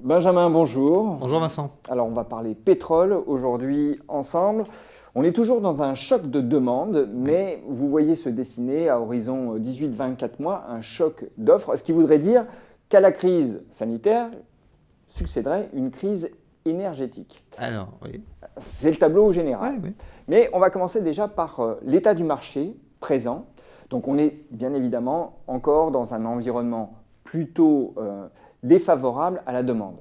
Benjamin, bonjour. Bonjour Vincent. Alors on va parler pétrole aujourd'hui ensemble. On est toujours dans un choc de demande, mais vous voyez se dessiner à horizon 18-24 mois un choc d'offres, ce qui voudrait dire qu'à la crise sanitaire succéderait une crise énergétique. Alors, oui. C'est le tableau général. Oui, oui. Mais on va commencer déjà par l'état du marché présent. Donc on est bien évidemment encore dans un environnement plutôt défavorable à la demande.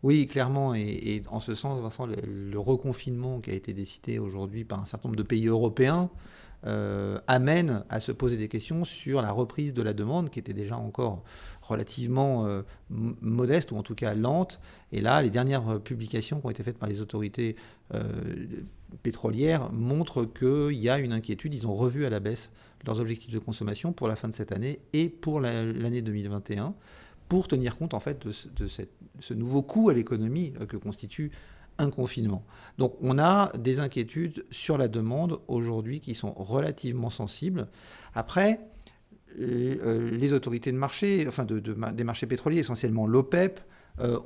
Oui, clairement, et en ce sens, Vincent, le reconfinement qui a été décidé aujourd'hui par un certain nombre de pays européens amène à se poser des questions sur la reprise de la demande qui était déjà encore relativement modeste ou en tout cas lente. Et là, les dernières publications qui ont été faites par les autorités pétrolières montrent qu'il y a une inquiétude. Ils ont revu à la baisse leurs objectifs de consommation pour la fin de cette année et pour l'année 2021. Pour tenir compte en fait de ce nouveau coût à l'économie que constitue un confinement. Donc on a des inquiétudes sur la demande aujourd'hui qui sont relativement sensibles. Après, les autorités de marché, des marchés pétroliers, essentiellement l'OPEP,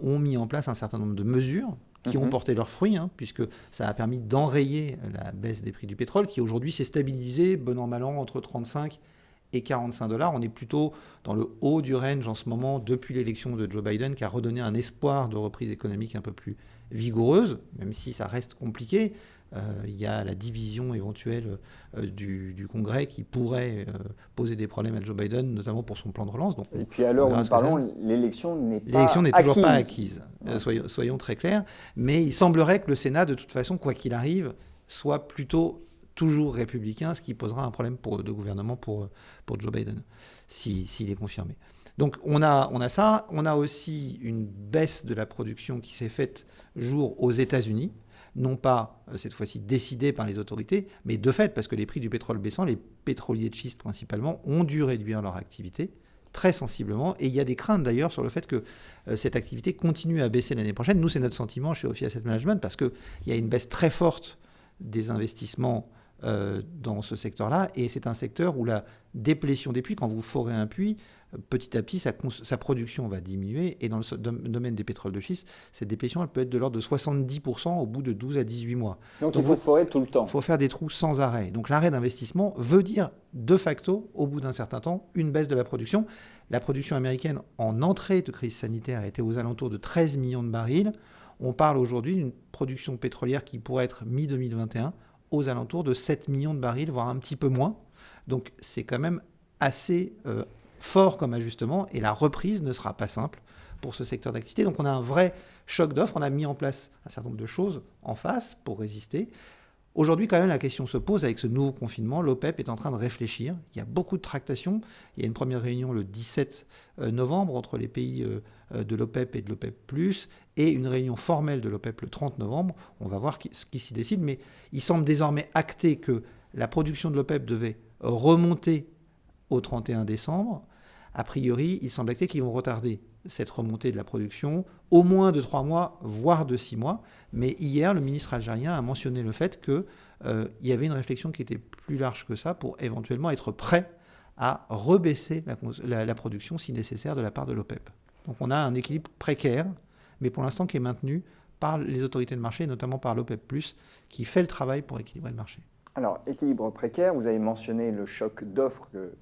ont mis en place un certain nombre de mesures qui ont porté leurs fruits, puisque ça a permis d'enrayer la baisse des prix du pétrole, qui aujourd'hui s'est stabilisé, bon an mal an, entre 35 et 45 $. On est plutôt dans le haut du range en ce moment depuis l'élection de Joe Biden qui a redonné un espoir de reprise économique un peu plus vigoureuse, même si ça reste compliqué. Il y a la division éventuelle du Congrès qui pourrait poser des problèmes à Joe Biden, notamment pour son plan de relance. Donc, et puis à l'heure où nous parlons, l'élection n'est toujours pas acquise. Soyons très clairs. Mais il semblerait que le Sénat, de toute façon, quoi qu'il arrive, soit plutôt toujours républicain, ce qui posera un problème de gouvernement pour Joe Biden, s'il est confirmé. Donc on a ça, on a aussi une baisse de la production qui s'est faite jour aux États-Unis, non pas cette fois-ci décidée par les autorités, mais de fait, parce que les prix du pétrole baissant, les pétroliers de schiste principalement, ont dû réduire leur activité très sensiblement, et il y a des craintes d'ailleurs sur le fait que cette activité continue à baisser l'année prochaine. Nous, c'est notre sentiment chez Ophi Asset Management, parce qu'il y a une baisse très forte des investissements dans ce secteur-là, et c'est un secteur où la déplétion des puits, quand vous forez un puits, petit à petit, sa production va diminuer, et dans le domaine des pétroles de schiste, cette déplétion, elle peut être de l'ordre de 70% au bout de 12 à 18 mois. Donc il faut forer tout le temps. Il faut faire des trous sans arrêt. Donc l'arrêt d'investissement veut dire, de facto, au bout d'un certain temps, une baisse de la production. La production américaine, en entrée de crise sanitaire, était aux alentours de 13 millions de barils. On parle aujourd'hui d'une production pétrolière qui pourrait être mi-2021 aux alentours de 7 millions de barils, voire un petit peu moins. Donc c'est quand même assez fort comme ajustement, et la reprise ne sera pas simple pour ce secteur d'activité. Donc on a un vrai choc d'offres, on a mis en place un certain nombre de choses en face pour résister. Aujourd'hui, quand même, la question se pose avec ce nouveau confinement. L'OPEP est en train de réfléchir. Il y a beaucoup de tractations. Il y a une première réunion le 17 novembre entre les pays de l'OPEP et de l'OPEP+, et une réunion formelle de l'OPEP le 30 novembre. On va voir ce qui s'y décide, mais il semble désormais acté que la production de l'OPEP devait remonter au 31 décembre. A priori, il semble acté qu'ils vont retarder cette remontée de la production au moins de 3 mois, voire de 6 mois. Mais hier, le ministre algérien a mentionné le fait qu'il y avait une réflexion qui était plus large que ça pour éventuellement être prêt à rebaisser la production si nécessaire de la part de l'OPEP. Donc on a un équilibre précaire, mais pour l'instant qui est maintenu par les autorités de marché, notamment par l'OPEP+, qui fait le travail pour équilibrer le marché. Alors, équilibre précaire, vous avez mentionné le choc d'offres que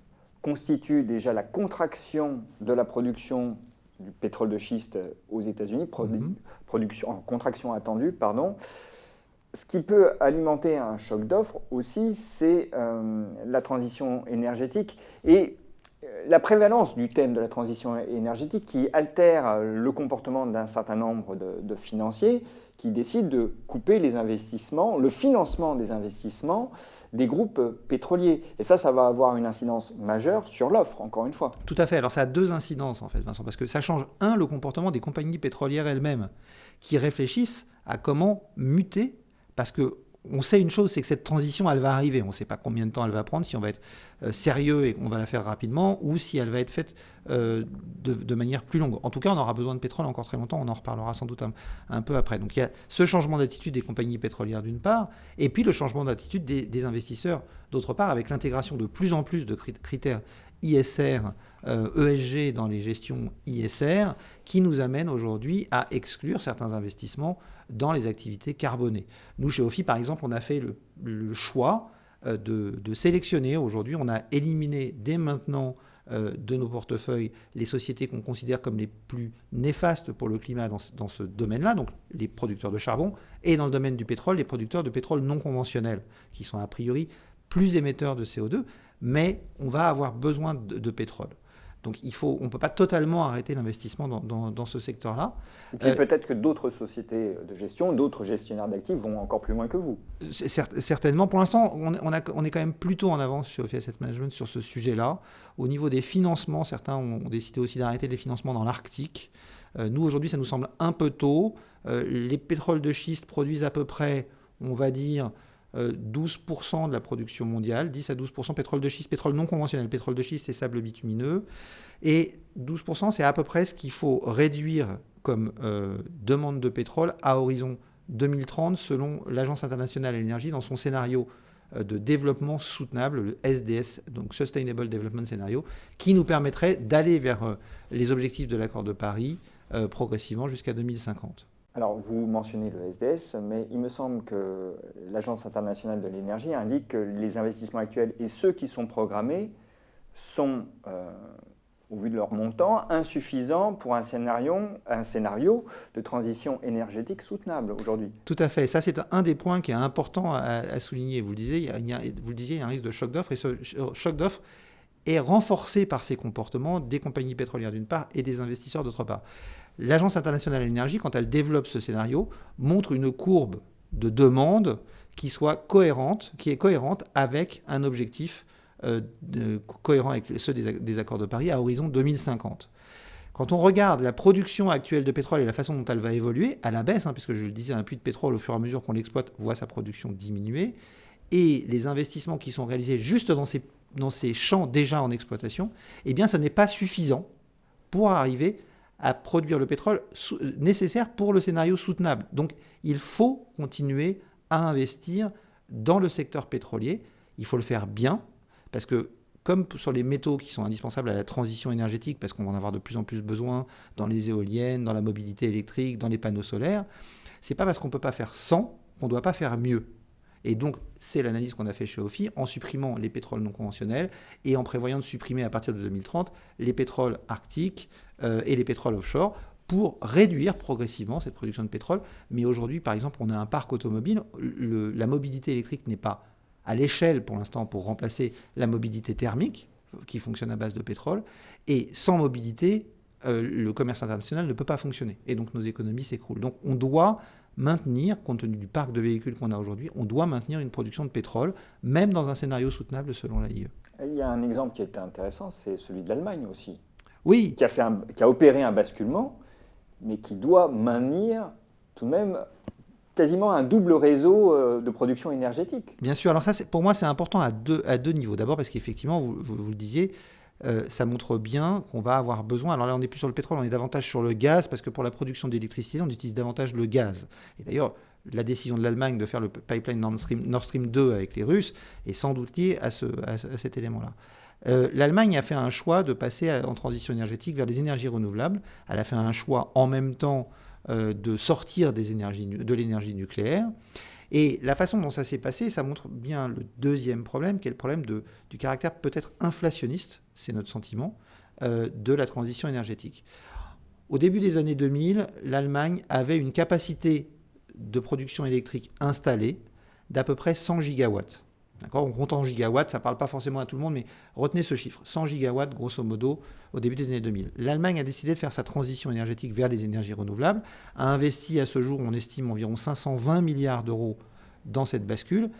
constitue déjà la contraction de la production du pétrole de schiste aux États-Unis, contraction attendue, pardon. Ce qui peut alimenter un choc d'offres aussi, c'est la transition énergétique et la prévalence du thème de la transition énergétique qui altère le comportement d'un certain nombre de financiers qui décident de couper les investissements, le financement des investissements des groupes pétroliers. Et ça va avoir une incidence majeure sur l'offre, encore une fois. Tout à fait. Alors ça a deux incidences, en fait, Vincent, parce que ça change, le comportement des compagnies pétrolières elles-mêmes, qui réfléchissent à comment muter, parce que on sait une chose, c'est que cette transition, elle va arriver. On ne sait pas combien de temps elle va prendre, si on va être sérieux et qu'on va la faire rapidement, ou si elle va être faite de manière plus longue. En tout cas, on aura besoin de pétrole encore très longtemps, on en reparlera sans doute un peu après. Donc il y a ce changement d'attitude des compagnies pétrolières d'une part, et puis le changement d'attitude des investisseurs d'autre part, avec l'intégration de plus en plus de critères ISR, ESG dans les gestions ISR, qui nous amènent aujourd'hui à exclure certains investissements dans les activités carbonées. Nous, chez OFI, par exemple, on a fait le choix de sélectionner aujourd'hui, on a éliminé dès maintenant de nos portefeuilles les sociétés qu'on considère comme les plus néfastes pour le climat dans ce domaine-là, donc les producteurs de charbon, et dans le domaine du pétrole, les producteurs de pétrole non conventionnels, qui sont a priori plus émetteurs de CO2, mais on va avoir besoin de pétrole. Donc on ne peut pas totalement arrêter l'investissement dans ce secteur-là. Et puis peut-être que d'autres sociétés de gestion, d'autres gestionnaires d'actifs vont encore plus loin que vous. Certainement. Pour l'instant, on est quand même plutôt en avance chez OFI Asset Management sur ce sujet-là. Au niveau des financements, certains ont décidé aussi d'arrêter les financements dans l'Arctique. Nous, aujourd'hui, ça nous semble un peu tôt. Les pétroles de schiste produisent à peu près, on va dire, 12% de la production mondiale, 10 à 12% pétrole de schiste, pétrole non conventionnel, pétrole de schiste et sable bitumineux. Et 12%, c'est à peu près ce qu'il faut réduire comme demande de pétrole à horizon 2030 selon l'Agence internationale de l'énergie dans son scénario de développement soutenable, le SDS, donc Sustainable Development Scenario, qui nous permettrait d'aller vers les objectifs de l'accord de Paris progressivement jusqu'à 2050. Alors, vous mentionnez le SDS, mais il me semble que l'Agence internationale de l'énergie indique que les investissements actuels et ceux qui sont programmés sont, au vu de leur montant, insuffisants pour un scénario de transition énergétique soutenable aujourd'hui. Tout à fait. Ça, c'est un des points qui est important à souligner. Vous le disiez, il y a un risque de choc d'offres, et ce choc d'offres est renforcé par ces comportements des compagnies pétrolières d'une part et des investisseurs d'autre part. L'Agence internationale de l'énergie, quand elle développe ce scénario, montre une courbe de demande qui est cohérente avec un objectif cohérent avec ceux des accords de Paris à horizon 2050. Quand on regarde la production actuelle de pétrole et la façon dont elle va évoluer, à la baisse, puisque je le disais, un puits de pétrole, au fur et à mesure qu'on l'exploite, voit sa production diminuer, et les investissements qui sont réalisés juste dans ces champs déjà en exploitation, eh bien, ça n'est pas suffisant pour arriver à produire le pétrole nécessaire pour le scénario soutenable. Donc, il faut continuer à investir dans le secteur pétrolier. Il faut le faire bien, parce que, comme sur les métaux qui sont indispensables à la transition énergétique, parce qu'on va en avoir de plus en plus besoin dans les éoliennes, dans la mobilité électrique, dans les panneaux solaires, c'est pas parce qu'on ne peut pas faire sans qu'on ne doit pas faire mieux. Et donc, c'est l'analyse qu'on a fait chez OFI en supprimant les pétroles non conventionnels et en prévoyant de supprimer à partir de 2030 les pétroles arctiques et les pétroles offshore pour réduire progressivement cette production de pétrole. Mais aujourd'hui, par exemple, on a un parc automobile. La mobilité électrique n'est pas à l'échelle pour l'instant pour remplacer la mobilité thermique qui fonctionne à base de pétrole. Et sans mobilité, le commerce international ne peut pas fonctionner. Et donc, nos économies s'écroulent. Donc, on doit maintenir, compte tenu du parc de véhicules qu'on a aujourd'hui, on doit maintenir une production de pétrole, même dans un scénario soutenable selon l'AIE. Il y a un exemple qui était intéressant, c'est celui de l'Allemagne aussi. Oui. Qui a opéré un basculement, mais qui doit maintenir tout de même quasiment un double réseau de production énergétique. Bien sûr. Alors ça, pour moi, c'est important à deux niveaux. D'abord parce qu'effectivement, vous le disiez, ça montre bien qu'on va avoir besoin. Alors là, on n'est plus sur le pétrole, on est davantage sur le gaz, parce que pour la production d'électricité, on utilise davantage le gaz. Et d'ailleurs, la décision de l'Allemagne de faire le pipeline Nord Stream 2 avec les Russes est sans doute liée à cet élément-là. L'Allemagne a fait un choix de passer en transition énergétique vers des énergies renouvelables. Elle a fait un choix en même temps de sortir de l'énergie nucléaire. Et la façon dont ça s'est passé, ça montre bien le deuxième problème, qui est le problème du caractère peut-être inflationniste, c'est notre sentiment, de la transition énergétique. Au début des années 2000, l'Allemagne avait une capacité de production électrique installée d'à peu près 100 gigawatts. D'accord ? On compte en gigawatts, ça ne parle pas forcément à tout le monde, mais retenez ce chiffre, 100 gigawatts grosso modo au début des années 2000. L'Allemagne a décidé de faire sa transition énergétique vers les énergies renouvelables, a investi à ce jour, on estime, environ 520 milliards d'euros dans cette bascule,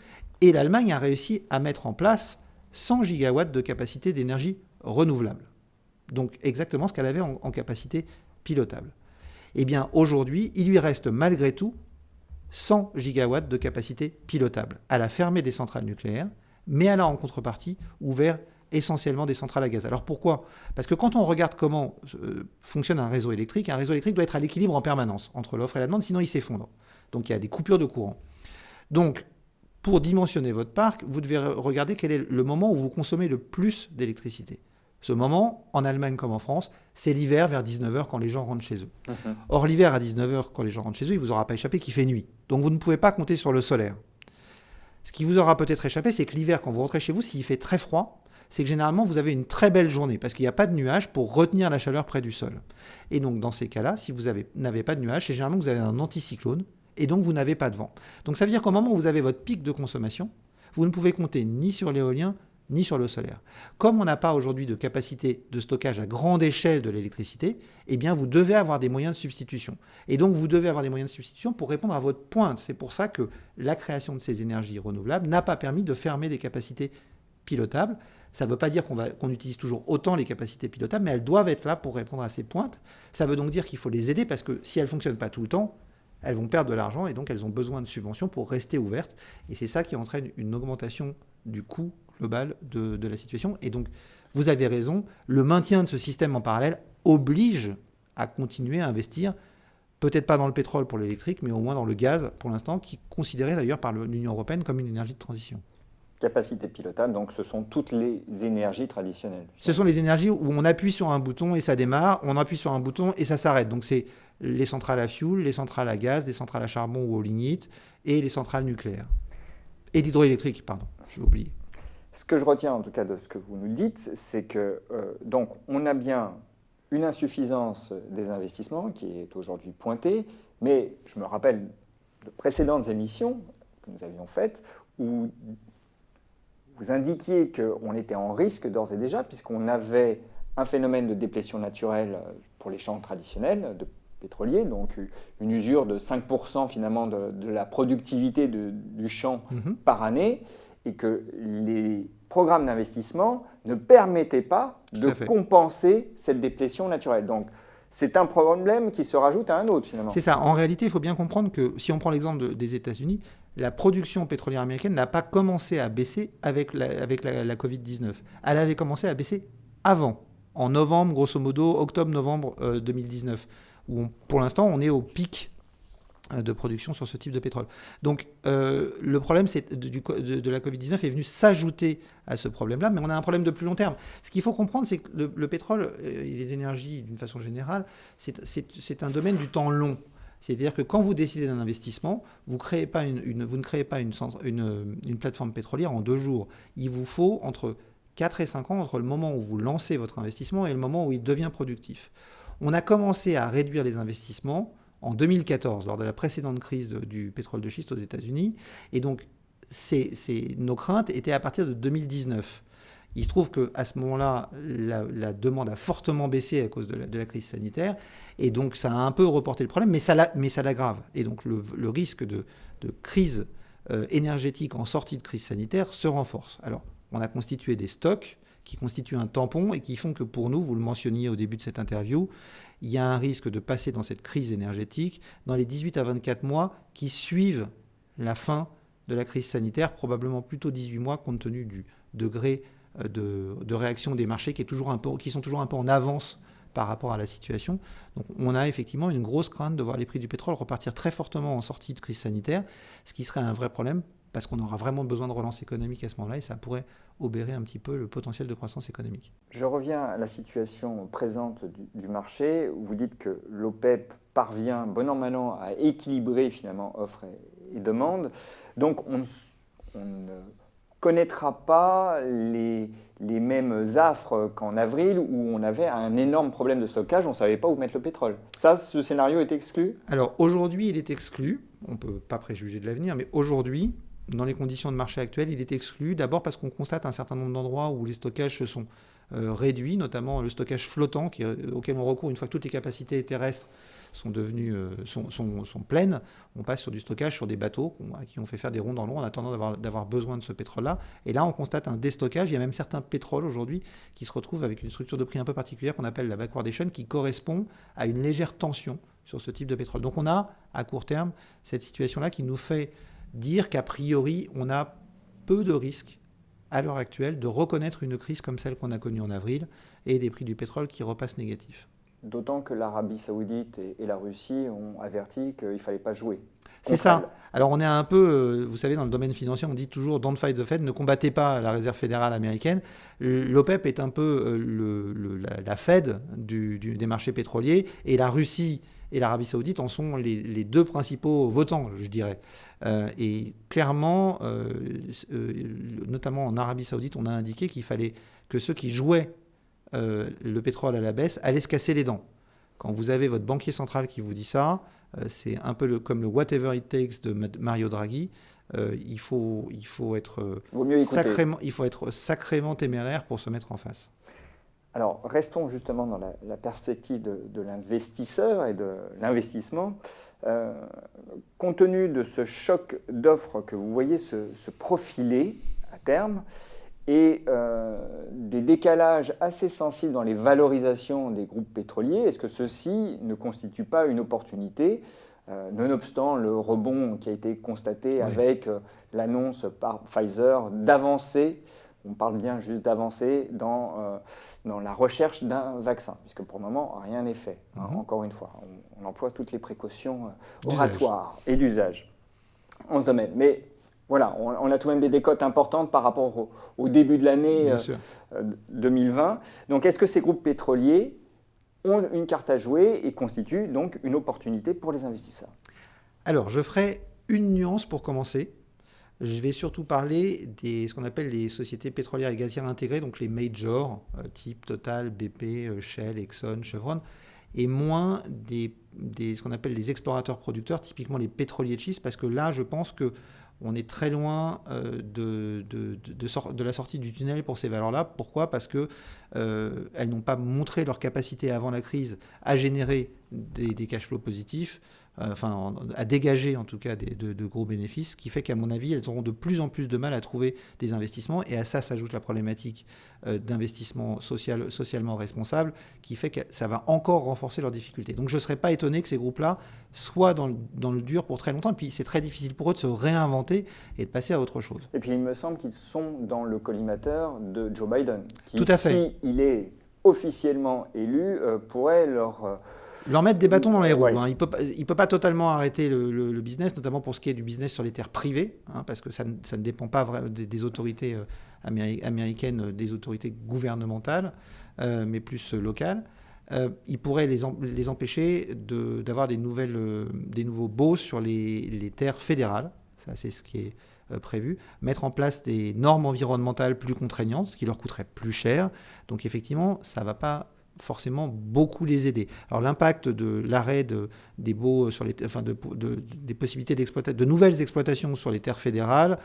et l'Allemagne a réussi à mettre en place 100 gigawatts de capacité d'énergie renouvelable. Donc exactement ce qu'elle avait en capacité pilotable. Eh bien aujourd'hui, il lui reste malgré tout 100 gigawatts de capacité pilotable. Elle a fermé des centrales nucléaires, mais elle a en contrepartie ouvert essentiellement des centrales à gaz. Alors pourquoi ? Parce que quand on regarde comment fonctionne un réseau électrique doit être à l'équilibre en permanence entre l'offre et la demande, sinon il s'effondre. Donc il y a des coupures de courant. Donc pour dimensionner votre parc, vous devez regarder quel est le moment où vous consommez le plus d'électricité. Ce moment, en Allemagne comme en France, c'est l'hiver vers 19h quand les gens rentrent chez eux. Mhm. Or, l'hiver à 19h quand les gens rentrent chez eux, il ne vous aura pas échappé qu'il fait nuit. Donc vous ne pouvez pas compter sur le solaire. Ce qui vous aura peut-être échappé, c'est que l'hiver, quand vous rentrez chez vous, s'il fait très froid, c'est que généralement, vous avez une très belle journée parce qu'il n'y a pas de nuages pour retenir la chaleur près du sol. Et donc, dans ces cas-là, si vous n'avez pas de nuages, c'est généralement que vous avez un anticyclone et donc vous n'avez pas de vent. Donc, ça veut dire qu'au moment où vous avez votre pic de consommation, vous ne pouvez compter ni sur l'éolien, ni sur le solaire. Comme on n'a pas aujourd'hui de capacité de stockage à grande échelle de l'électricité, eh bien vous devez avoir des moyens de substitution. Et donc vous devez avoir des moyens de substitution pour répondre à votre pointe. C'est pour ça que la création de ces énergies renouvelables n'a pas permis de fermer des capacités pilotables. Ça ne veut pas dire qu'on utilise toujours autant les capacités pilotables, mais elles doivent être là pour répondre à ces pointes. Ça veut donc dire qu'il faut les aider parce que si elles ne fonctionnent pas tout le temps, elles vont perdre de l'argent et donc elles ont besoin de subventions pour rester ouvertes. Et c'est ça qui entraîne une augmentation du coût global de la situation. Et donc, vous avez raison, le maintien de ce système en parallèle oblige à continuer à investir, peut-être pas dans le pétrole pour l'électrique, mais au moins dans le gaz pour l'instant, qui est considéré d'ailleurs par l'Union européenne comme une énergie de transition. Capacité pilotable, donc ce sont toutes les énergies traditionnelles. Ce sont les énergies où on appuie sur un bouton et ça démarre, on appuie sur un bouton et ça s'arrête. Donc c'est les centrales à fioul, les centrales à gaz, les centrales à charbon ou au lignite et les centrales nucléaires. Et l'hydroélectrique, pardon, j'ai oublié. Ce que je retiens en tout cas de ce que vous nous dites, c'est que donc on a bien une insuffisance des investissements qui est aujourd'hui pointée, mais je me rappelle de précédentes émissions que nous avions faites où vous indiquiez qu'on était en risque d'ores et déjà puisqu'on avait un phénomène de déplétion naturelle pour les champs traditionnels de pétroliers, donc une usure de 5% finalement de la productivité du champ par année, et que les programmes d'investissement ne permettaient pas de compenser cette déplétion naturelle. Donc, c'est un problème qui se rajoute à un autre, finalement. C'est ça. En réalité, il faut bien comprendre que, si on prend l'exemple des États-Unis, la production pétrolière américaine n'a pas commencé à baisser avec la Covid-19. Elle avait commencé à baisser avant, en novembre, grosso modo, octobre-novembre 2019, où pour l'instant, on est au pic de production sur ce type de pétrole. Donc le problème de la Covid-19 est venu s'ajouter à ce problème-là, mais on a un problème de plus long terme. Ce qu'il faut comprendre, c'est que le pétrole et les énergies, d'une façon générale, c'est un domaine du temps long. C'est-à-dire que quand vous décidez d'un investissement, vous ne créez pas une plateforme pétrolière en 2 jours. Il vous faut entre 4 et 5 ans entre le moment où vous lancez votre investissement et le moment où il devient productif. On a commencé à réduire les investissements en 2014, lors de la précédente crise du pétrole de schiste aux États-Unis. Et donc, nos craintes étaient à partir de 2019. Il se trouve qu'à ce moment-là, la demande a fortement baissé à cause de la crise sanitaire. Et donc, ça a un peu reporté le problème, mais ça l'aggrave. Et donc, le risque de crise énergétique en sortie de crise sanitaire se renforce. Alors, on a constitué des stocks qui constituent un tampon et qui font que pour nous, vous le mentionniez au début de cette interview, il y a un risque de passer dans cette crise énergétique dans les 18 à 24 mois qui suivent la fin de la crise sanitaire, probablement plutôt 18 mois compte tenu du degré de réaction des marchés qui sont toujours un peu en avance par rapport à la situation. Donc on a effectivement une grosse crainte de voir les prix du pétrole repartir très fortement en sortie de crise sanitaire, ce qui serait un vrai problème parce qu'on aura vraiment besoin de relance économique à ce moment-là et ça pourrait obérer un petit peu le potentiel de croissance économique. Je reviens à la situation présente du marché. Vous dites que l'OPEP parvient, bon an, mal an, à équilibrer finalement offre et demande. Donc on ne connaîtra pas les mêmes affres qu'en avril où on avait un énorme problème de stockage, on ne savait pas où mettre le pétrole. Ça, ce scénario est exclu ? Alors aujourd'hui, il est exclu. On ne peut pas préjuger de l'avenir, mais aujourd'hui, dans les conditions de marché actuelles, il est exclu. D'abord parce qu'on constate un certain nombre d'endroits où les stockages se sont réduits, notamment le stockage flottant auquel on recourt une fois que toutes les capacités terrestres sont pleines. On passe sur du stockage sur des bateaux à qui on fait faire des rondes en long en attendant d'avoir besoin de ce pétrole-là. Et là, on constate un déstockage. Il y a même certains pétroles aujourd'hui qui se retrouvent avec une structure de prix un peu particulière qu'on appelle la backwardation, qui correspond à une légère tension sur ce type de pétrole. Donc on a, à court terme, cette situation-là qui nous fait dire qu'a priori, on a peu de risques à l'heure actuelle de reconnaître une crise comme celle qu'on a connue en avril et des prix du pétrole qui repassent négatifs. D'autant que l'Arabie saoudite et la Russie ont averti qu'il ne fallait pas jouer. C'est ça. Alors on est un peu, vous savez, dans le domaine financier, on dit toujours don't fight the Fed, ne combattez pas la Réserve fédérale américaine. L'OPEP est un peu la Fed des marchés pétroliers, et la Russie et l'Arabie Saoudite en sont les deux principaux votants, je dirais. Et clairement, notamment en Arabie Saoudite, on a indiqué qu'il fallait que ceux qui jouaient le pétrole à la baisse allaient se casser les dents. Quand vous avez votre banquier central qui vous dit ça, c'est un peu comme le whatever it takes de Mario Draghi. Il faut être sacrément téméraire pour se mettre en face. Alors, restons justement dans la perspective de l'investisseur et de l'investissement. Compte tenu de ce choc d'offres que vous voyez se profiler à terme, et des décalages assez sensibles dans les valorisations des groupes pétroliers, est-ce que ceci ne constitue pas une opportunité, nonobstant le rebond qui a été constaté avec l'annonce par Pfizer d'avancer, on parle bien juste d'avancer dans la recherche d'un vaccin, puisque pour le moment, rien n'est fait. Encore une fois, on emploie toutes les précautions oratoires et d'usage en ce domaine. Mais voilà, on a tout de même des décotes importantes par rapport au début de l'année 2020. Donc, est-ce que ces groupes pétroliers ont une carte à jouer et constituent donc une opportunité pour les investisseurs? Alors, je ferai une nuance pour commencer. Je vais surtout parler ce qu'on appelle les sociétés pétrolières et gazières intégrées, donc les majors, type Total, BP, Shell, Exxon, Chevron, et moins ce qu'on appelle les explorateurs-producteurs, typiquement les pétroliers de schiste, parce que là, je pense qu'on est très loin de la sortie du tunnel pour ces valeurs-là. Pourquoi ? Parce qu'elles n'ont pas montré leur capacité avant la crise à générer des cash flows positifs, à dégager en tout cas de gros bénéfices, ce qui fait qu'à mon avis, elles auront de plus en plus de mal à trouver des investissements. Et à ça s'ajoute la problématique d'investissement socialement responsable, qui fait que ça va encore renforcer leurs difficultés. Donc je ne serais pas étonné que ces groupes-là soient dans le dur pour très longtemps. Et puis c'est très difficile pour eux de se réinventer et de passer à autre chose. Et puis il me semble qu'ils sont dans le collimateur de Joe Biden, qui, tout à fait. s'il est officiellement élu, pourrait leur mettre des bâtons dans les roues. Il ne peut pas totalement arrêter le business, notamment pour ce qui est du business sur les terres privées, parce que ça ne dépend pas des autorités américaines, des autorités gouvernementales, mais plus locales. Il pourrait les empêcher d'avoir des nouveaux baux sur les terres fédérales. Ça, c'est ce qui est prévu. Mettre en place des normes environnementales plus contraignantes, ce qui leur coûterait plus cher. Donc effectivement, ça ne va pas forcément beaucoup les aider. Alors l'impact de l'arrêt des baux sur des possibilités de nouvelles exploitations sur les terres fédérales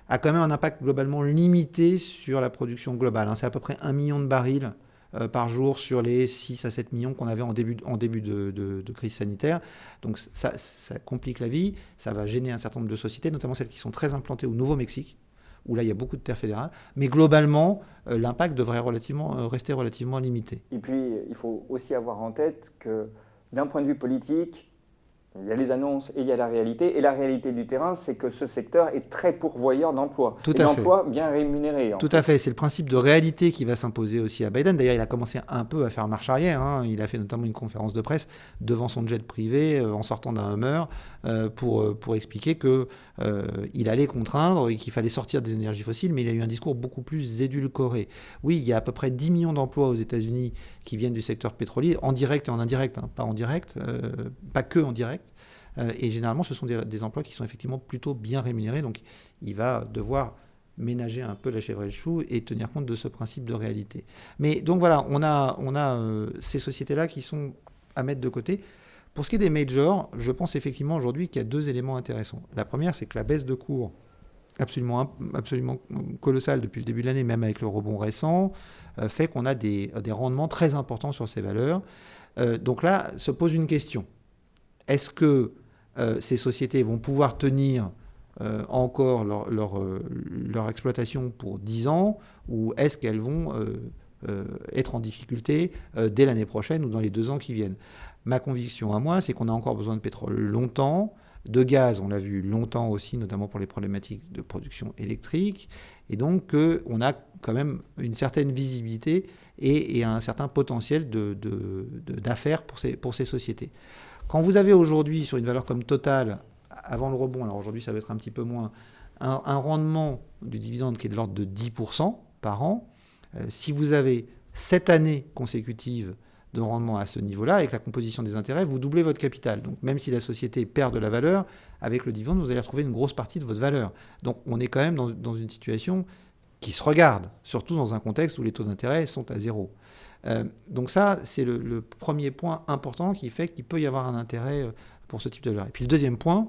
a quand même un impact globalement limité sur la production globale. C'est à peu près 1 million de barils par jour sur les 6 à 7 millions qu'on avait en début de crise sanitaire. Donc ça complique la vie, ça va gêner un certain nombre de sociétés, notamment celles qui sont très implantées au Nouveau-Mexique, où là, il y a beaucoup de terres fédérales. Mais globalement, l'impact devrait rester relativement limité. Et puis, il faut aussi avoir en tête que, d'un point de vue politique, il y a les annonces et il y a la réalité. Et la réalité du terrain, c'est que ce secteur est très pourvoyeur d'emplois. Tout à fait. D'emplois bien rémunérés. Tout à fait. C'est le principe de réalité qui va s'imposer aussi à Biden. D'ailleurs, il a commencé un peu à faire marche arrière. Il a fait notamment une conférence de presse devant son jet privé en sortant d'un Hummer pour expliquer qu'il allait contraindre et qu'il fallait sortir des énergies fossiles. Mais il a eu un discours beaucoup plus édulcoré. Oui, il y a à peu près 10 millions d'emplois aux États-Unis qui viennent du secteur pétrolier, en direct et en indirect. Pas en direct, pas que en direct. Et généralement, ce sont des emplois qui sont effectivement plutôt bien rémunérés. Donc, il va devoir ménager un peu la chèvre et le chou et tenir compte de ce principe de réalité. Mais donc voilà, on a ces sociétés-là qui sont à mettre de côté. Pour ce qui est des majors, je pense effectivement aujourd'hui qu'il y a 2 éléments intéressants. La première, c'est que la baisse de cours absolument colossale depuis le début de l'année, même avec le rebond récent, fait qu'on a des rendements très importants sur ces valeurs. Donc là, se pose une question. Est-ce que ces sociétés vont pouvoir tenir encore leur exploitation pour 10 ans, ou est-ce qu'elles vont être en difficulté dès l'année prochaine ou dans les 2 ans qui viennent ? Ma conviction à moi, c'est qu'on a encore besoin de pétrole longtemps, de gaz, on l'a vu longtemps aussi, notamment pour les problématiques de production électrique, et donc on a quand même une certaine visibilité et un certain potentiel d'affaires pour ces sociétés. Quand vous avez aujourd'hui sur une valeur comme Total avant le rebond, alors aujourd'hui ça va être un petit peu moins, un rendement du dividende qui est de l'ordre de 10% par an. Si vous avez 7 années consécutives de rendement à ce niveau-là, avec la composition des intérêts, vous doublez votre capital. Donc même si la société perd de la valeur, avec le dividende, vous allez retrouver une grosse partie de votre valeur. Donc on est quand même dans une situation qui se regarde, surtout dans un contexte où les taux d'intérêt sont à zéro. Donc ça, c'est le premier point important qui fait qu'il peut y avoir un intérêt pour ce type de valeur. Et puis le deuxième point,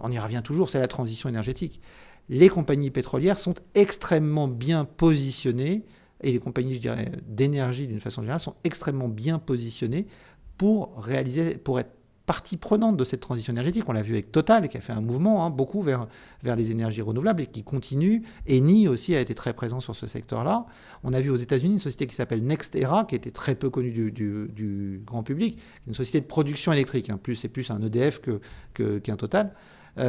on y revient toujours, c'est la transition énergétique. Les compagnies pétrolières sont extrêmement bien positionnées, et les compagnies, je dirais, d'énergie d'une façon générale, sont extrêmement bien positionnées pour être partie prenante de cette transition énergétique. On l'a vu avec Total, qui a fait un mouvement beaucoup vers les énergies renouvelables et qui continue. Eni aussi a été très présent sur ce secteur-là. On a vu aux États-Unis une société qui s'appelle NextEra, qui était très peu connue du grand public, une société de production électrique. C'est plus un EDF qu'un Total.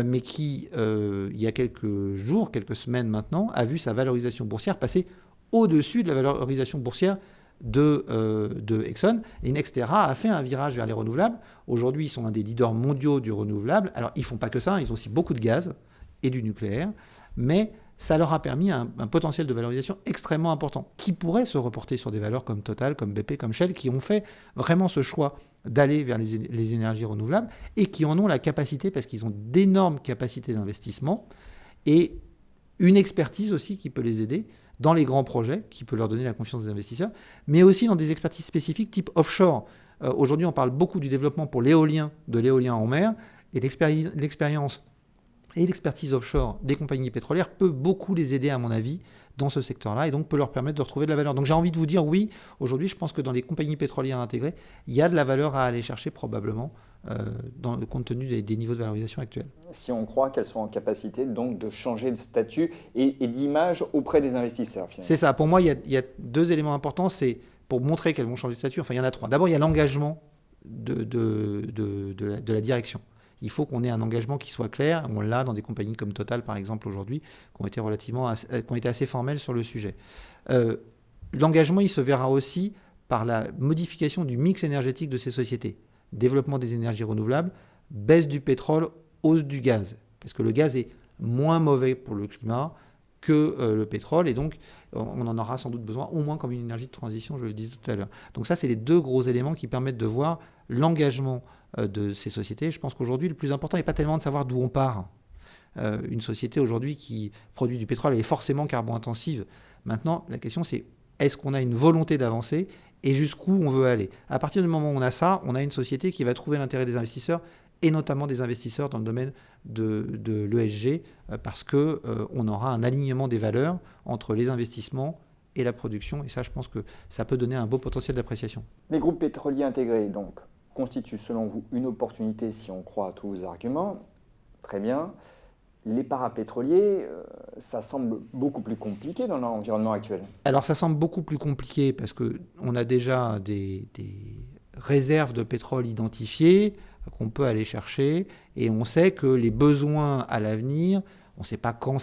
Mais qui, il y a quelques jours, quelques semaines maintenant, a vu sa valorisation boursière passer au-dessus de la valorisation boursière de Exxon. Et NextEra a fait un virage vers les renouvelables. Aujourd'hui, ils sont un des leaders mondiaux du renouvelable. Alors, ils ne font pas que ça, ils ont aussi beaucoup de gaz et du nucléaire, mais ça leur a permis un potentiel de valorisation extrêmement important, qui pourrait se reporter sur des valeurs comme Total, comme BP, comme Shell, qui ont fait vraiment ce choix d'aller vers les énergies renouvelables et qui en ont la capacité, parce qu'ils ont d'énormes capacités d'investissement et une expertise aussi qui peut les aider dans les grands projets, qui peut leur donner la confiance des investisseurs, mais aussi dans des expertises spécifiques type offshore. Aujourd'hui, on parle beaucoup du développement pour l'éolien, de l'éolien en mer, et l'expérience et l'expertise offshore des compagnies pétrolières peut beaucoup les aider, à mon avis, dans ce secteur-là, et donc peut leur permettre de retrouver de la valeur. Donc j'ai envie de vous dire, oui, aujourd'hui, je pense que dans les compagnies pétrolières intégrées, il y a de la valeur à aller chercher probablement, compte tenu des niveaux de valorisation actuels. Si on croit qu'elles sont en capacité donc de changer de statut et d'image auprès des investisseurs. Finalement. C'est ça. Pour moi, il y a deux éléments importants. C'est pour montrer qu'elles vont changer de statut. Enfin, il y en a trois. D'abord, il y a l'engagement de la direction. Il faut qu'on ait un engagement qui soit clair. On l'a dans des compagnies comme Total, par exemple, aujourd'hui, qui ont été assez formelles sur le sujet. L'engagement, il se verra aussi par la modification du mix énergétique de ces sociétés. Développement des énergies renouvelables, baisse du pétrole, hausse du gaz. Parce que le gaz est moins mauvais pour le climat que le pétrole. Et donc, on en aura sans doute besoin, au moins comme une énergie de transition, je le disais tout à l'heure. Donc ça, c'est les deux gros éléments qui permettent de voir l'engagement de ces sociétés. Je pense qu'aujourd'hui, le plus important n'est pas tellement de savoir d'où on part. Une société aujourd'hui qui produit du pétrole, elle est forcément carbo-intensive. Maintenant, la question, c'est est-ce qu'on a une volonté d'avancer et jusqu'où on veut aller. À partir du moment où on a ça, on a une société qui va trouver l'intérêt des investisseurs, et notamment des investisseurs dans le domaine de l'ESG, parce qu'on aura un alignement des valeurs entre les investissements et la production. Et ça, je pense que ça peut donner un beau potentiel d'appréciation. Les groupes pétroliers intégrés, donc, constituent selon vous une opportunité si on croit à tous vos arguments. Très bien. Les parapétroliers, ça semble beaucoup plus compliqué dans l'environnement actuel. Alors ça semble beaucoup plus compliqué parce qu'on a déjà des réserves de pétrole identifiées qu'on peut aller chercher et on sait que les besoins à l'avenir, on ne sait pas quand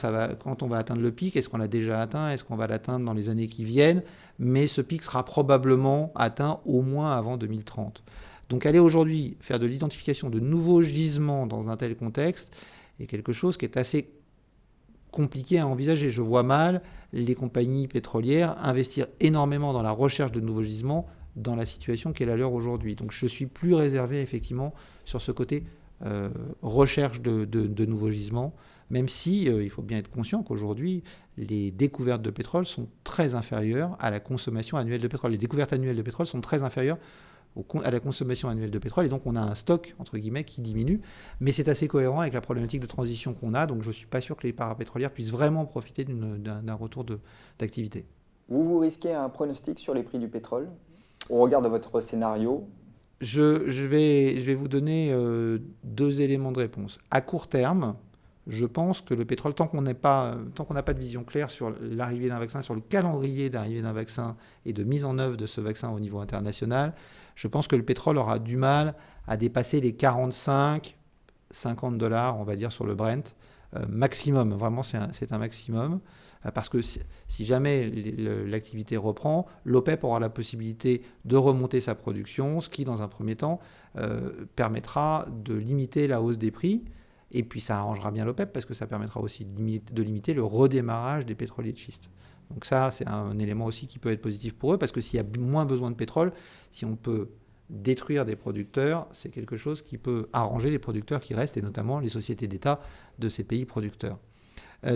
on va atteindre le pic, est-ce qu'on l'a déjà atteint, est-ce qu'on va l'atteindre dans les années qui viennent, mais ce pic sera probablement atteint au moins avant 2030. Donc aller aujourd'hui faire de l'identification de nouveaux gisements dans un tel contexte est quelque chose qui est assez compliqué à envisager. Je vois mal les compagnies pétrolières investir énormément dans la recherche de nouveaux gisements dans la situation qui est la leur aujourd'hui. Donc je suis plus réservé effectivement sur ce côté recherche de nouveaux gisements, même si il faut bien être conscient qu'aujourd'hui les découvertes de pétrole sont très inférieures à la consommation annuelle de pétrole. Les découvertes annuelles de pétrole sont très inférieures à la consommation annuelle de pétrole, et donc on a un stock, entre guillemets, qui diminue, mais c'est assez cohérent avec la problématique de transition qu'on a, donc je ne suis pas sûr que les parapétrolières puissent vraiment profiter d'un retour d'activité. Vous risquez un pronostic sur les prix du pétrole au regard de votre scénario? Je vais vous donner deux éléments de réponse. À court terme, je pense que le pétrole, tant qu'on n'a pas de vision claire sur l'arrivée d'un vaccin, sur le calendrier d'arrivée d'un vaccin et de mise en œuvre de ce vaccin au niveau international, je pense que le pétrole aura du mal à dépasser les 45-50 $, on va dire, sur le Brent, maximum. Vraiment, c'est un maximum. Parce que si jamais l'activité reprend, l'OPEP aura la possibilité de remonter sa production, ce qui, dans un premier temps, permettra de limiter la hausse des prix. Et puis ça arrangera bien l'OPEP parce que ça permettra aussi de limiter le redémarrage des pétroliers de schiste. Donc ça, c'est un élément aussi qui peut être positif pour eux, parce que s'il y a moins besoin de pétrole, si on peut détruire des producteurs, c'est quelque chose qui peut arranger les producteurs qui restent, et notamment les sociétés d'État de ces pays producteurs.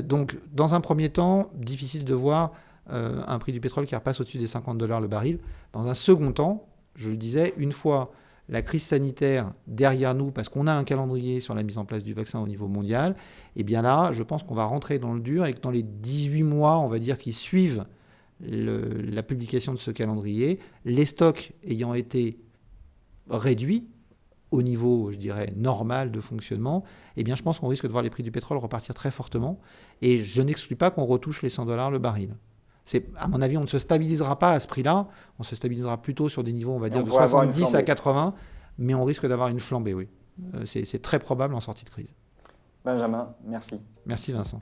Donc, dans un premier temps, difficile de voir un prix du pétrole qui repasse au-dessus des $50 le baril. Dans un second temps, je le disais, une fois la crise sanitaire derrière nous, parce qu'on a un calendrier sur la mise en place du vaccin au niveau mondial, et bien là, je pense qu'on va rentrer dans le dur et que dans les 18 mois, on va dire, qui suivent la publication de ce calendrier, les stocks ayant été réduits au niveau, je dirais, normal de fonctionnement, eh bien, je pense qu'on risque de voir les prix du pétrole repartir très fortement. Et je n'exclus pas qu'on retouche les $100 le baril. À mon avis, on ne se stabilisera pas à ce prix-là. On se stabilisera plutôt sur des niveaux, on va dire, de 70 à 80. Mais on risque d'avoir une flambée, oui. C'est très probable en sortie de crise. Benjamin, merci. Merci Vincent.